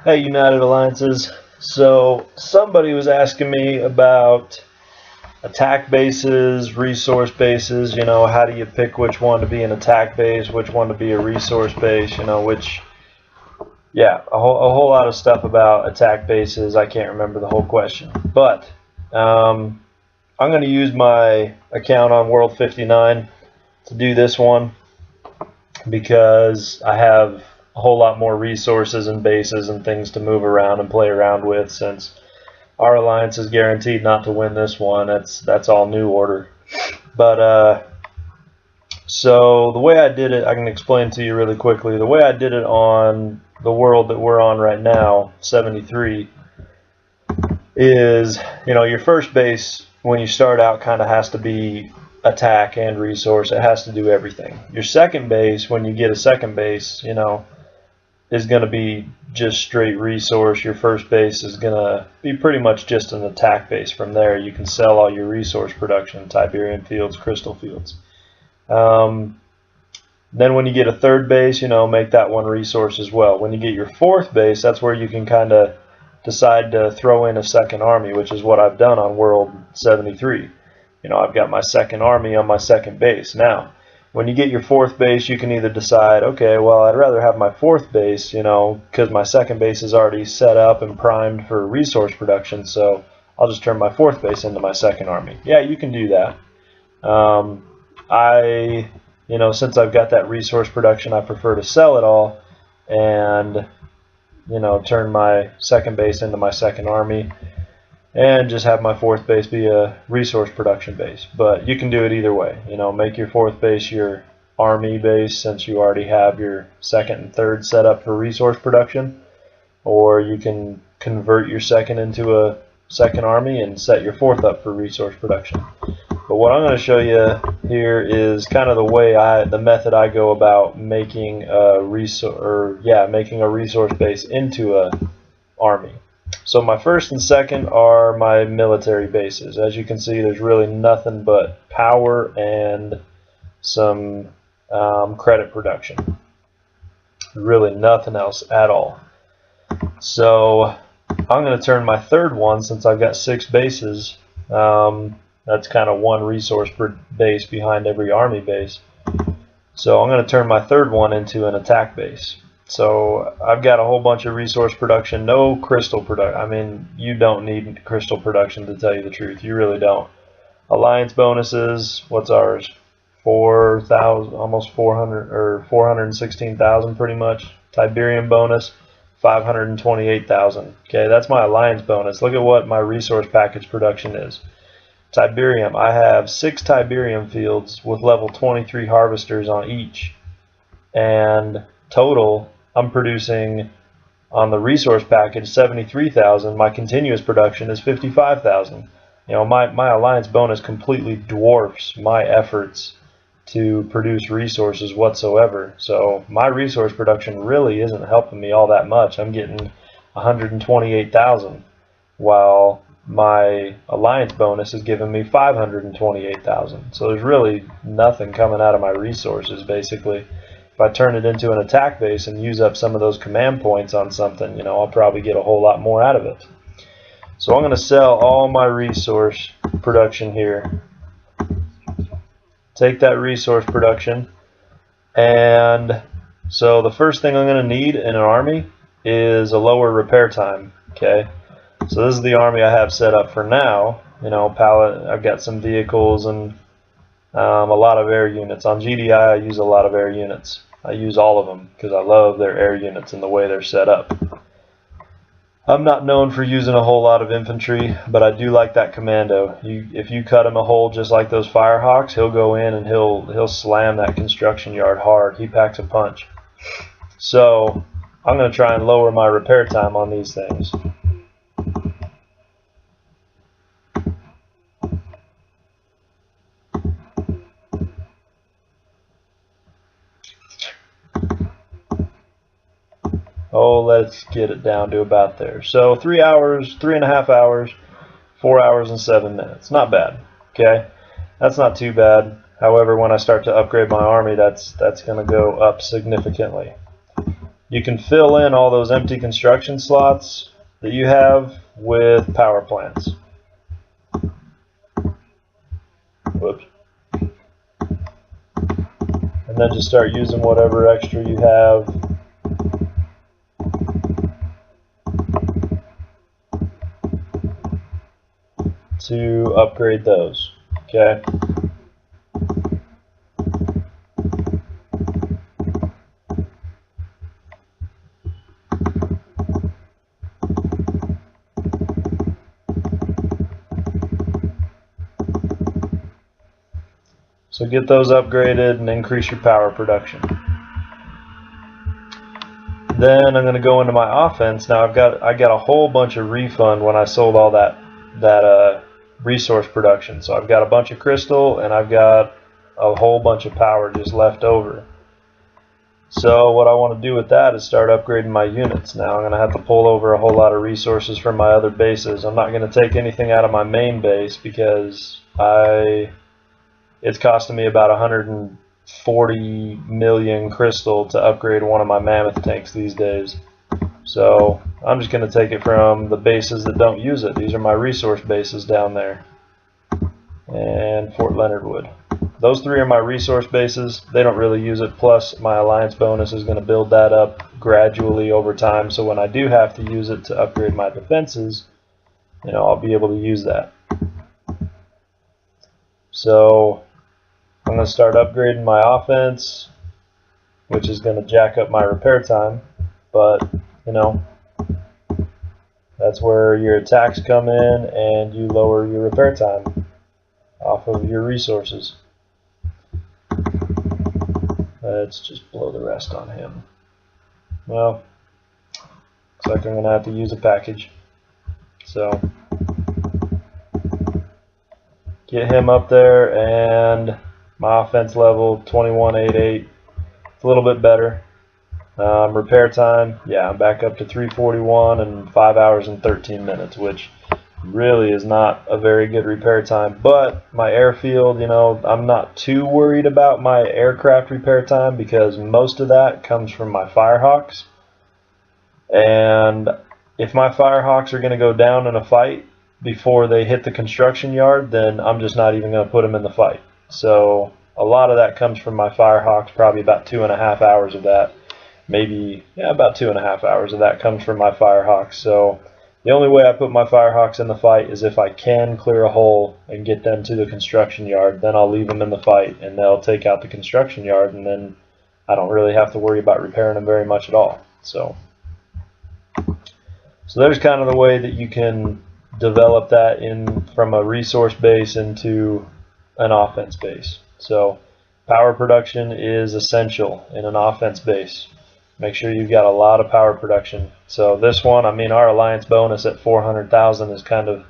Hey, United Alliances. So, somebody was asking me about attack bases, resource bases. How do you pick which one to be an attack base, which one to be a resource base, a whole lot of stuff about attack bases. I can't remember the whole question. But I'm going to use my account on World 59 to do this one because I have a whole lot more resources and bases and things to move around and play around with, since our alliance is guaranteed not to win this one. That's all New Order. But so the way I did it, I can explain to you really quickly. The way I did it on the world that we're on right now, 73, is your first base when you start out kind of has to be attack and resource. It has to do everything. Your second base, when you get a second base, is going to be just straight resource. Your first base is going to be pretty much just an attack base. From there, you can sell all your resource production, Tiberium fields, crystal fields. Then when you get a third base, make that one resource as well. When you get your fourth base, that's where you can kind of decide to throw in a second army, which is what I've done on World 73. I've got my second army on my second base. Now, when you get your fourth base, you can either decide, okay, well, I'd rather have my fourth base, because my second base is already set up and primed for resource production, so I'll just turn my fourth base into my second army. Yeah, you can do that. Since I've got that resource production, I prefer to sell it all and, turn my second base into my second army and just have my fourth base be a resource production base. But you can do it either way. Make your fourth base your army base, since you already have your second and third set up for resource production, or you can convert your second into a second army and set your fourth up for resource production. But what I'm going to show you here is kind of the method I go about making a resource base into a army. So my first and second are my military bases. As you can see, there's really nothing but power and some credit production. Really nothing else at all. So I'm going to turn my third one, since I've got 6 bases. That's kind of one resource per base behind every army base. So I'm going to turn my third one into an attack base. So I've got a whole bunch of resource production, no crystal production. I mean, you don't need crystal production, to tell you the truth. You really don't. Alliance bonuses, what's ours? 4,000, almost 400, or 416,000 pretty much. Tiberium bonus, 528,000. Okay, that's my alliance bonus. Look at what my resource package production is. Tiberium, I have 6 Tiberium fields with level 23 harvesters on each. And total, I'm producing on the resource package 73,000. My continuous production is 55,000. My alliance bonus completely dwarfs my efforts to produce resources whatsoever. So my resource production really isn't helping me all that much. I'm getting 128,000, while my alliance bonus is giving me 528,000. So there's really nothing coming out of my resources, basically. If I turn it into an attack base and use up some of those command points on something, I'll probably get a whole lot more out of it. So I'm going to sell all my resource production here. Take that resource production, and so the first thing I'm going to need in an army is a lower repair time. Okay, so this is the army I have set up for now. I've got some vehicles and a lot of air units. On GDI, I use a lot of air units. I use all of them because I love their air units and the way they're set up. I'm not known for using a whole lot of infantry, but I do like that commando. If you cut him a hole just like those Firehawks, he'll go in and he'll slam that construction yard hard. He packs a punch. So I'm going to try and lower my repair time on these things. Oh, let's get it down to about there. So 3 hours, 3.5 hours, 4 hours and 7 minutes. Not bad. Okay, that's not too bad. However, when I start to upgrade my army, that's going to go up significantly. you can fill in all those empty construction slots that you have with power plants. Whoops. And then just start using whatever extra you have. To upgrade those. Okay. So get those upgraded and increase your power production. Then I'm going to go into my offense. Now I got a whole bunch of refund when I sold all that resource production. So I've got a bunch of crystal and I've got a whole bunch of power just left over. So what I want to do with that is start upgrading my units. Now I'm going to have to pull over a whole lot of resources from my other bases. I'm not going to take anything out of my main base because it's costing me about 140 million crystal to upgrade one of my mammoth tanks these days. So I'm just going to take it from the bases that don't use it. These are my resource bases down there. And Fort Leonard Wood. Those three are my resource bases. They don't really use it. Plus my alliance bonus is going to build that up gradually over time. So when I do have to use it to upgrade my defenses, I'll be able to use that. So I'm going to start upgrading my offense, which is going to jack up my repair time. But, that's where your attacks come in and you lower your repair time off of your resources. Let's just blow the rest on him. Well, looks like I'm going to have to use a package. So, get him up there, and my offense level 2188. It's a little bit better. Repair time, yeah, I'm back up to 341 and 5 hours and 13 minutes, which really is not a very good repair time. But my airfield, I'm not too worried about my aircraft repair time because most of that comes from my Firehawks. And if my Firehawks are going to go down in a fight before they hit the construction yard, then I'm just not even going to put them in the fight. So a lot of that comes from my Firehawks, probably about 2.5 hours of that. Maybe, about 2.5 hours of that comes from my Firehawks. So the only way I put my Firehawks in the fight is if I can clear a hole and get them to the construction yard. Then I'll leave them in the fight and they'll take out the construction yard, and then I don't really have to worry about repairing them very much at all. So there's kind of the way that you can develop that from a resource base into an offense base. So power production is essential in an offense base. Make sure you've got a lot of power production. So this one, our alliance bonus at 400,000 is kind of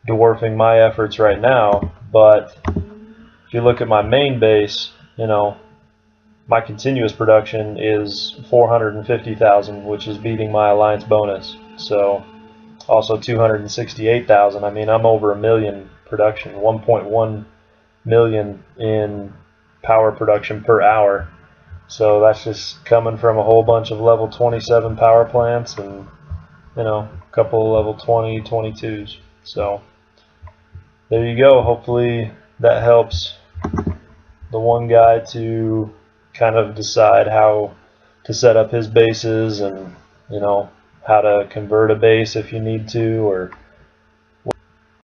dwarfing my efforts right now. But if you look at my main base, my continuous production is 450,000, which is beating my alliance bonus. So also 268,000. I'm over a million production, 1.1 million in power production per hour. So that's just coming from a whole bunch of level 27 power plants and a couple of level 20, 22s. So there you go. Hopefully that helps the one guy to kind of decide how to set up his bases and how to convert a base if you need to, or